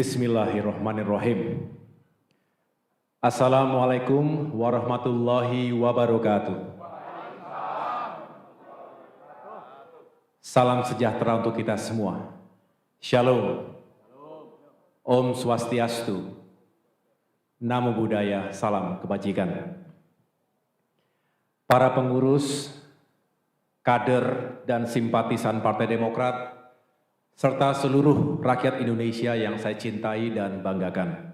Bismillahirrahmanirrahim. Assalamualaikum warahmatullahi wabarakatuh. Salam sejahtera untuk kita semua. Shalom. Om Swastiastu. Namo Buddhaya, salam kebajikan. Para pengurus, kader, dan simpatisan Partai Demokrat, serta seluruh rakyat Indonesia yang saya cintai dan banggakan.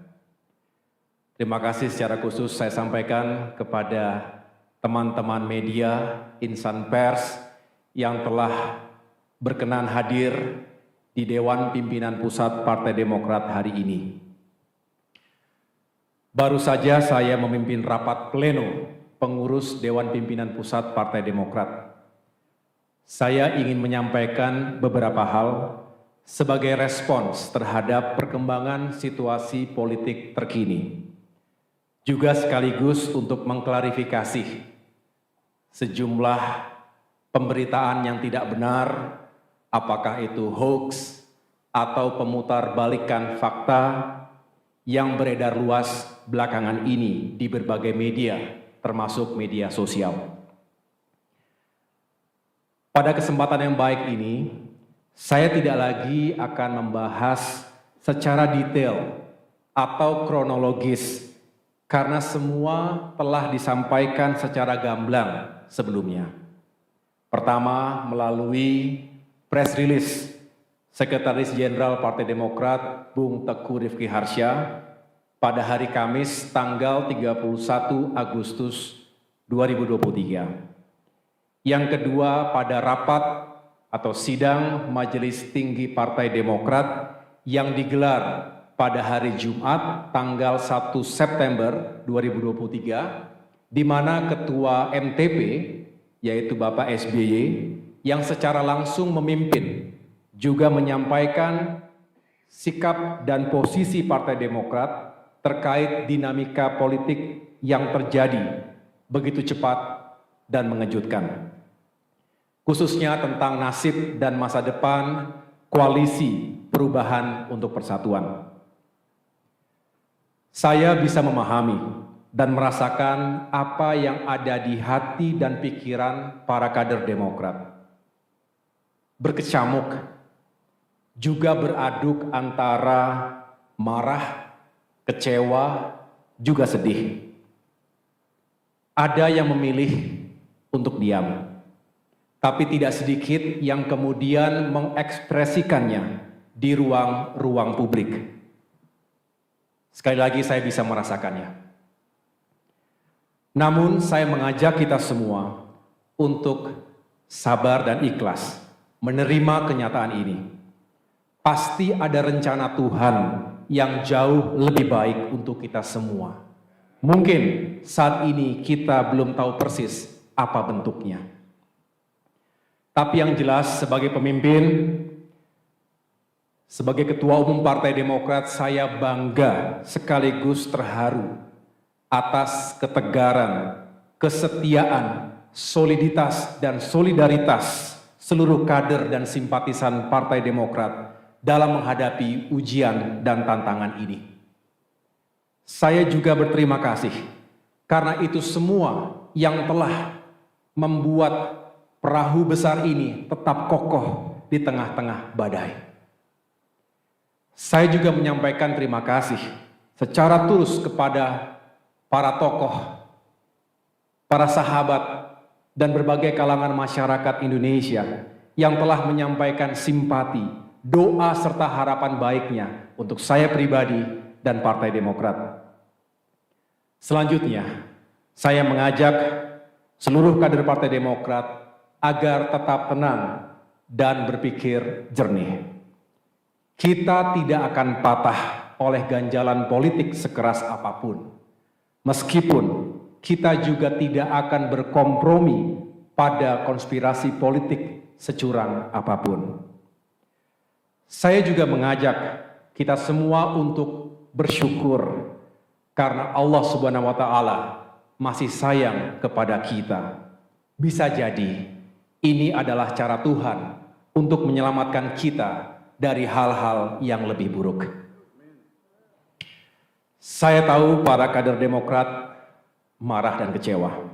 Terima kasih secara khusus saya sampaikan kepada teman-teman media, insan pers yang telah berkenan hadir di Dewan Pimpinan Pusat Partai Demokrat hari ini. Baru saja saya memimpin rapat pleno pengurus Dewan Pimpinan Pusat Partai Demokrat. Saya ingin menyampaikan beberapa hal sebagai respons terhadap perkembangan situasi politik terkini. Juga sekaligus untuk mengklarifikasi sejumlah pemberitaan yang tidak benar, apakah itu hoax atau pemutarbalikan fakta yang beredar luas belakangan ini di berbagai media, termasuk media sosial. Pada kesempatan yang baik ini, saya tidak lagi akan membahas secara detail atau kronologis karena semua telah disampaikan secara gamblang sebelumnya. Pertama, melalui press release Sekretaris Jenderal Partai Demokrat Bung Teguh Rifki Harsha pada hari Kamis tanggal 31 Agustus 2023. Yang kedua, pada rapat atau sidang Majelis Tinggi Partai Demokrat yang digelar pada hari Jumat tanggal 1 September 2023, di mana Ketua MTP, yaitu Bapak SBY, yang secara langsung memimpin, juga menyampaikan sikap dan posisi Partai Demokrat terkait dinamika politik yang terjadi begitu cepat dan mengejutkan, khususnya tentang nasib dan masa depan koalisi perubahan untuk persatuan. Saya bisa memahami dan merasakan apa yang ada di hati dan pikiran para kader Demokrat. Berkecamuk, juga beraduk antara marah, kecewa, juga sedih. Ada yang memilih untuk diam, tapi tidak sedikit yang kemudian mengekspresikannya di ruang publik. Sekali lagi saya bisa merasakannya. Namun saya mengajak kita semua untuk sabar dan ikhlas menerima kenyataan ini. Pasti ada rencana Tuhan yang jauh lebih baik untuk kita semua. Mungkin saat ini kita belum tahu persis apa bentuknya. Tapi yang jelas sebagai pemimpin, sebagai Ketua Umum Partai Demokrat, saya bangga sekaligus terharu atas ketegaran, kesetiaan, soliditas, dan solidaritas seluruh kader dan simpatisan Partai Demokrat dalam menghadapi ujian dan tantangan ini. Saya juga berterima kasih karena itu semua yang telah membuat perahu besar ini tetap kokoh di tengah-tengah badai. Saya juga menyampaikan terima kasih secara tulus kepada para tokoh, para sahabat, dan berbagai kalangan masyarakat Indonesia yang telah menyampaikan simpati, doa, serta harapan baiknya untuk saya pribadi dan Partai Demokrat. Selanjutnya, saya mengajak seluruh kader Partai Demokrat agar tetap tenang dan berpikir jernih. Kita tidak akan patah oleh ganjalan politik sekeras apapun. Meskipun kita juga tidak akan berkompromi pada konspirasi politik securang apapun. Saya juga mengajak kita semua untuk bersyukur karena Allah Subhanahu wa Ta'ala masih sayang kepada kita. Bisa jadi ini adalah cara Tuhan untuk menyelamatkan kita dari hal-hal yang lebih buruk. Saya tahu para kader Demokrat marah dan kecewa.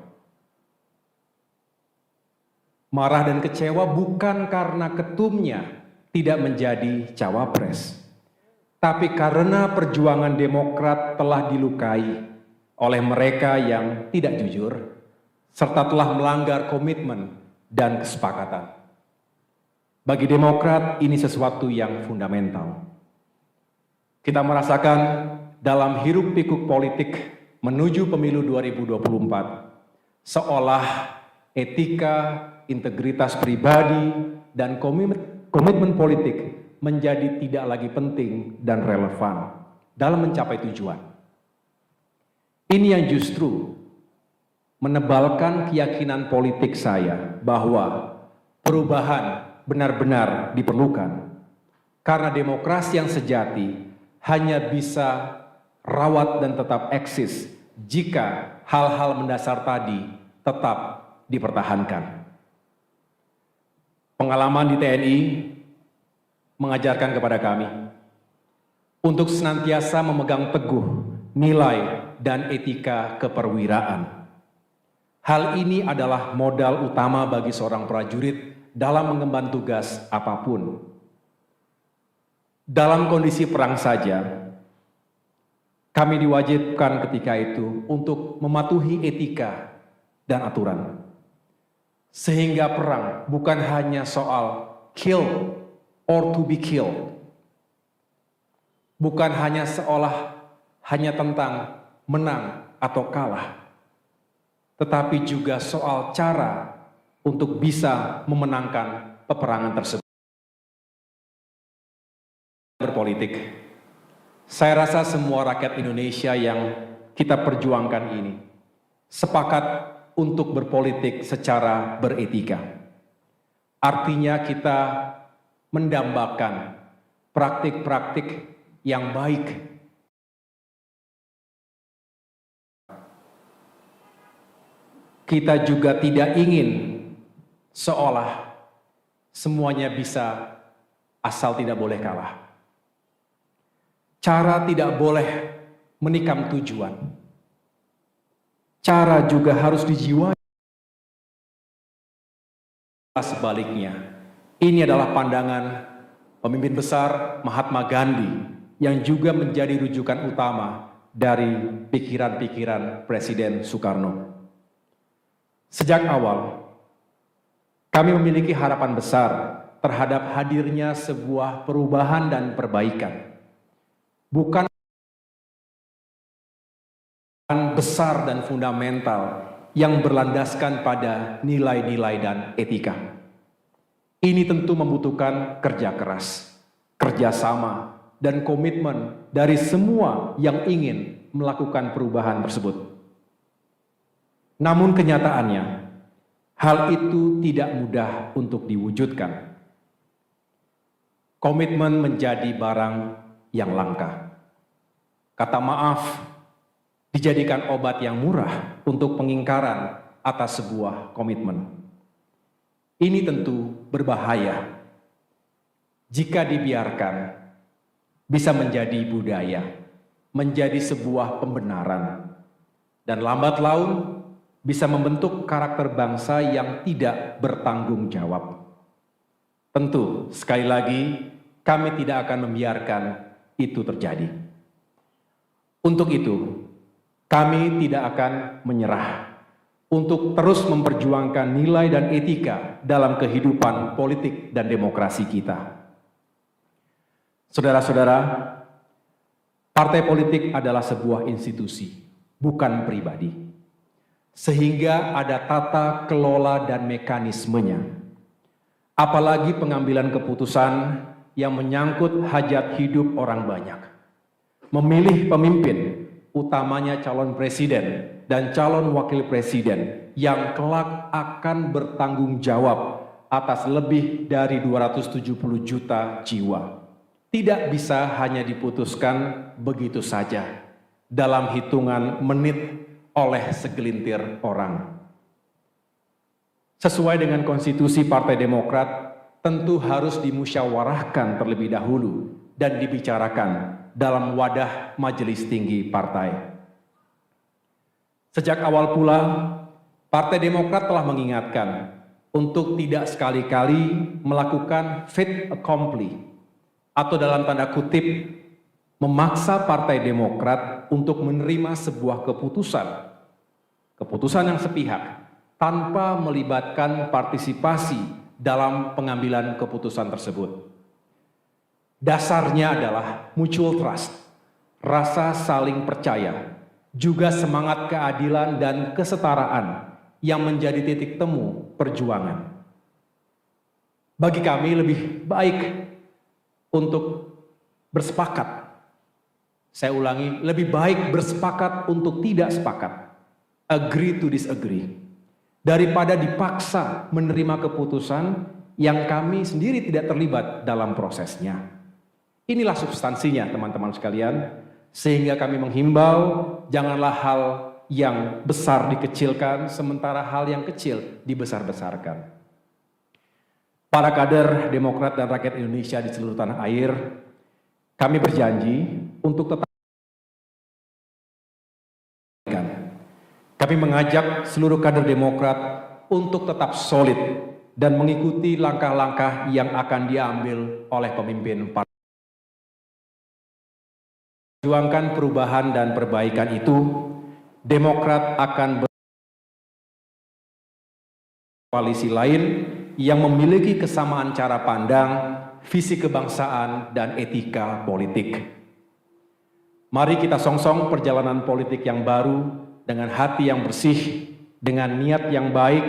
Marah dan kecewa bukan karena ketumnya tidak menjadi cawapres, tapi karena perjuangan Demokrat telah dilukai oleh mereka yang tidak jujur, serta telah melanggar komitmen dan kesepakatan. Bagi Demokrat, ini sesuatu yang fundamental. Kita merasakan dalam hiruk-pikuk politik menuju pemilu 2024, seolah etika, integritas pribadi, dan komitmen politik menjadi tidak lagi penting dan relevan dalam mencapai tujuan. Ini yang justru menebalkan keyakinan politik saya bahwa perubahan benar-benar diperlukan, karena demokrasi yang sejati hanya bisa rawat dan tetap eksis jika hal-hal mendasar tadi tetap dipertahankan. Pengalaman di TNI mengajarkan kepada kami untuk senantiasa memegang teguh nilai dan etika keperwiraan. Hal ini adalah modal utama bagi seorang prajurit dalam mengemban tugas apapun. Dalam kondisi perang saja, kami diwajibkan ketika itu untuk mematuhi etika dan aturan. Sehingga perang bukan hanya soal kill or to be killed. Bukan hanya hanya tentang menang atau kalah, tetapi juga soal cara untuk bisa memenangkan peperangan tersebut. Berpolitik, saya rasa semua rakyat Indonesia yang kita perjuangkan ini sepakat untuk berpolitik secara beretika. Artinya kita mendambakan praktik-praktik yang baik. Kita juga tidak ingin seolah semuanya bisa asal tidak boleh kalah. Cara tidak boleh menikam tujuan. Cara juga harus dijiwai. Sebaliknya, ini adalah pandangan pemimpin besar Mahatma Gandhi yang juga menjadi rujukan utama dari pikiran-pikiran Presiden Soekarno. Sejak awal, kami memiliki harapan besar terhadap hadirnya sebuah perubahan dan perbaikan. Bukan besar dan fundamental yang berlandaskan pada nilai-nilai dan etika. Ini tentu membutuhkan kerja keras, kerjasama, dan komitmen dari semua yang ingin melakukan perubahan tersebut. Namun kenyataannya, hal itu tidak mudah untuk diwujudkan. Komitmen menjadi barang yang langka. Kata maaf dijadikan obat yang murah untuk pengingkaran atas sebuah komitmen. Ini tentu berbahaya. Jika dibiarkan, bisa menjadi budaya, menjadi sebuah pembenaran, dan lambat laun bisa membentuk karakter bangsa yang tidak bertanggung jawab. Tentu, sekali lagi, kami tidak akan membiarkan itu terjadi. Untuk itu, kami tidak akan menyerah untuk terus memperjuangkan nilai dan etika dalam kehidupan politik dan demokrasi kita. Saudara-saudara, partai politik adalah sebuah institusi, bukan pribadi. Sehingga ada tata kelola dan mekanismenya. Apalagi pengambilan keputusan yang menyangkut hajat hidup orang banyak. Memilih pemimpin, utamanya calon presiden dan calon wakil presiden yang kelak akan bertanggung jawab atas lebih dari 270 juta jiwa. Tidak bisa hanya diputuskan begitu saja dalam hitungan menit oleh segelintir orang. Sesuai dengan konstitusi Partai Demokrat, tentu harus dimusyawarahkan terlebih dahulu dan dibicarakan dalam wadah majelis tinggi partai. Sejak awal pula, Partai Demokrat telah mengingatkan untuk tidak sekali-kali melakukan fait accompli atau dalam tanda kutip memaksa Partai Demokrat untuk menerima sebuah keputusan yang sepihak tanpa melibatkan partisipasi dalam pengambilan keputusan tersebut. Dasarnya adalah mutual trust, rasa saling percaya, juga semangat keadilan dan kesetaraan yang menjadi titik temu perjuangan. Bagi kami lebih baik untuk bersepakat. Saya ulangi, lebih baik bersepakat untuk tidak sepakat. Agree to disagree. Daripada dipaksa menerima keputusan yang kami sendiri tidak terlibat dalam prosesnya. Inilah substansinya teman-teman sekalian, sehingga kami menghimbau janganlah hal yang besar dikecilkan, sementara hal yang kecil dibesar-besarkan. Para kader Demokrat dan rakyat Indonesia di seluruh tanah air, kami berjanji untuk tetap kami mengajak seluruh kader Demokrat untuk tetap solid dan mengikuti langkah-langkah yang akan diambil oleh pemimpin partai. Perjuangkan perubahan dan perbaikan itu, Demokrat akan berkoalisi lain yang memiliki kesamaan cara pandang, visi kebangsaan, dan etika politik. Mari kita songsong perjalanan politik yang baru dengan hati yang bersih, dengan niat yang baik,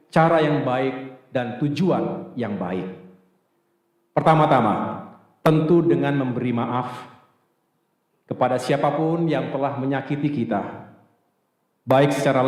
cara yang baik, dan tujuan yang baik. Pertama-tama, tentu dengan memberi maaf kepada siapapun yang telah menyakiti kita, baik secara